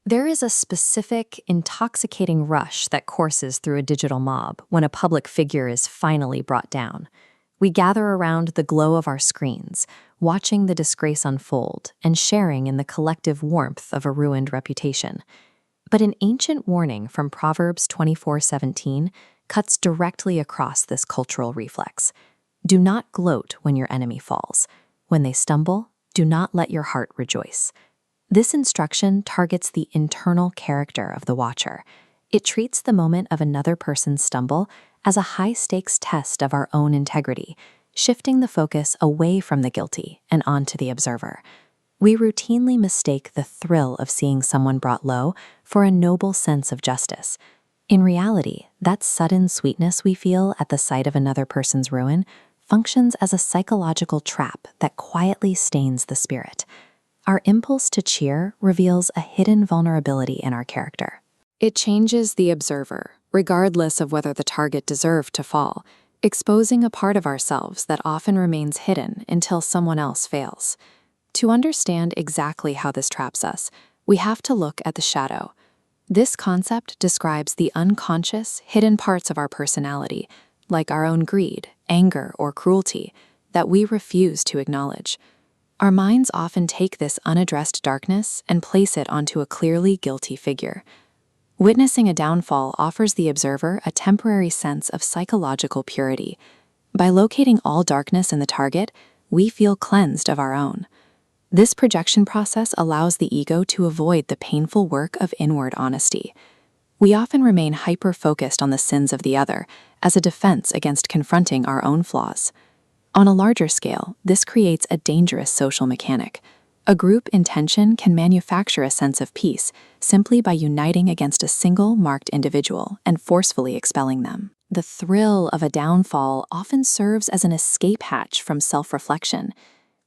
There is a specific, intoxicating rush that courses through a digital mob when a public figure is finally brought down. We gather around the glow of our screens, watching the disgrace unfold and sharing in the collective warmth of a ruined reputation. But an ancient warning from Proverbs 24:17 cuts directly across this cultural reflex. Do not gloat when your enemy falls. When they stumble, do not let your heart rejoice. This instruction targets the internal character of the watcher. It treats the moment of another person's stumble as a high-stakes test of our own integrity, shifting the focus away from the guilty and onto the observer. We routinely mistake the thrill of seeing someone brought low for a noble sense of justice. In reality, that sudden sweetness we feel at the sight of another person's ruin functions as a psychological trap that quietly stains the spirit. Our impulse to cheer reveals a hidden vulnerability in our character. It changes the observer, regardless of whether the target deserved to fall, exposing a part of ourselves that often remains hidden until someone else fails. To understand exactly how this traps us, we have to look at the shadow. This concept describes the unconscious, hidden parts of our personality, like our own greed, anger, or cruelty, that we refuse to acknowledge. Our minds often take this unaddressed darkness and place it onto a clearly guilty figure. Witnessing a downfall offers the observer a temporary sense of psychological purity. By locating all darkness in the target, we feel cleansed of our own. This projection process allows the ego to avoid the painful work of inward honesty. We often remain hyper-focused on the sins of the other as a defense against confronting our own flaws. On a larger scale, this creates a dangerous social mechanic. A group in tension can manufacture a sense of peace simply by uniting against a single marked individual and forcefully expelling them. The thrill of a downfall often serves as an escape hatch from self-reflection.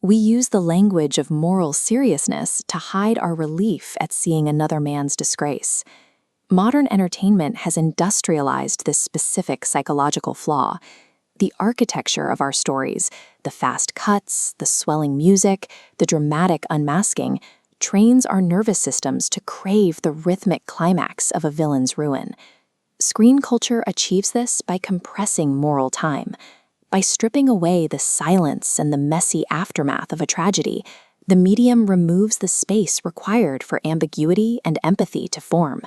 We use the language of moral seriousness to hide our relief at seeing another man's disgrace. Modern entertainment has industrialized this specific psychological flaw. The architecture of our stories, the fast cuts, the swelling music, the dramatic unmasking, trains our nervous systems to crave the rhythmic climax of a villain's ruin. Screen culture achieves this by compressing moral time. By stripping away the silence and the messy aftermath of a tragedy, the medium removes the space required for ambiguity and empathy to form.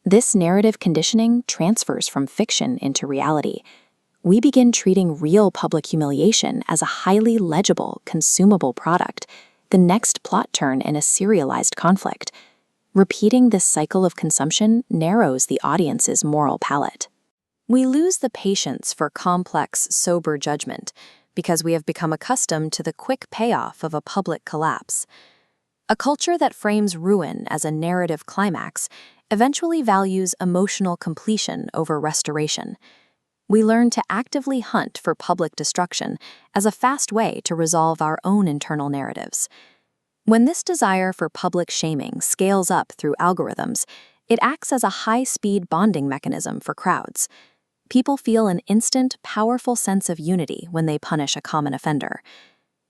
This narrative conditioning transfers from fiction into reality. We begin treating real public humiliation as a highly legible, consumable product, the next plot turn in a serialized conflict. Repeating this cycle of consumption narrows the audience's moral palette. We lose the patience for complex, sober judgment because we have become accustomed to the quick payoff of a public collapse. A culture that frames ruin as a narrative climax eventually values emotional completion over restoration. We learn to actively hunt for public destruction as a fast way to resolve our own internal narratives. When this desire for public shaming scales up through algorithms, it acts as a high-speed bonding mechanism for crowds. People feel an instant, powerful sense of unity when they punish a common offender.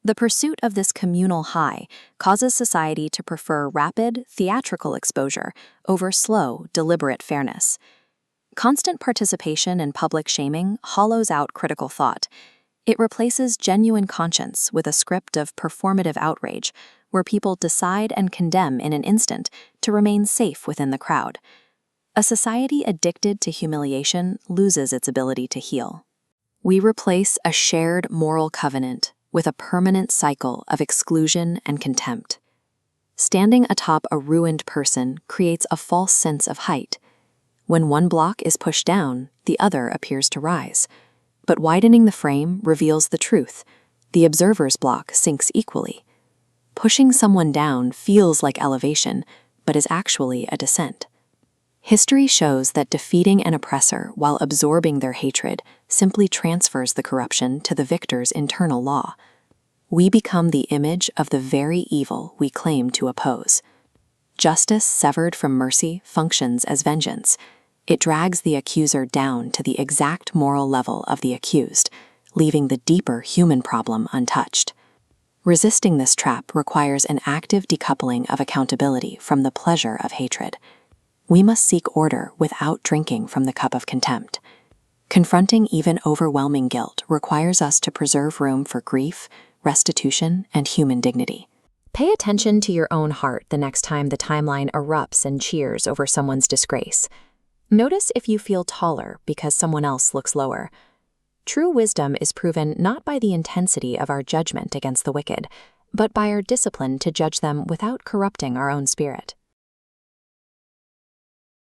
The pursuit of this communal high causes society to prefer rapid, theatrical exposure over slow, deliberate fairness. Constant participation in public shaming hollows out critical thought. It replaces genuine conscience with a script of performative outrage, where people decide and condemn in an instant to remain safe within the crowd. A society addicted to humiliation loses its ability to heal. We replace a shared moral covenant with a permanent cycle of exclusion and contempt. Standing atop a ruined person creates a false sense of height. When one block is pushed down, the other appears to rise. But widening the frame reveals the truth. The observer's block sinks equally. Pushing someone down feels like elevation, but is actually a descent. History shows that defeating an oppressor while absorbing their hatred simply transfers the corruption to the victor's internal law. We become the image of the very evil we claim to oppose. Justice severed from mercy functions as vengeance. It drags the accuser down to the exact moral level of the accused, leaving the deeper human problem untouched. Resisting this trap requires an active decoupling of accountability from the pleasure of hatred. We must seek order without drinking from the cup of contempt. Confronting even overwhelming guilt requires us to preserve room for grief, restitution, and human dignity. Pay attention to your own heart the next time the timeline erupts and cheers over someone's disgrace. Notice if you feel taller because someone else looks lower. True wisdom is proven not by the intensity of our judgment against the wicked, but by our discipline to judge them without corrupting our own spirit.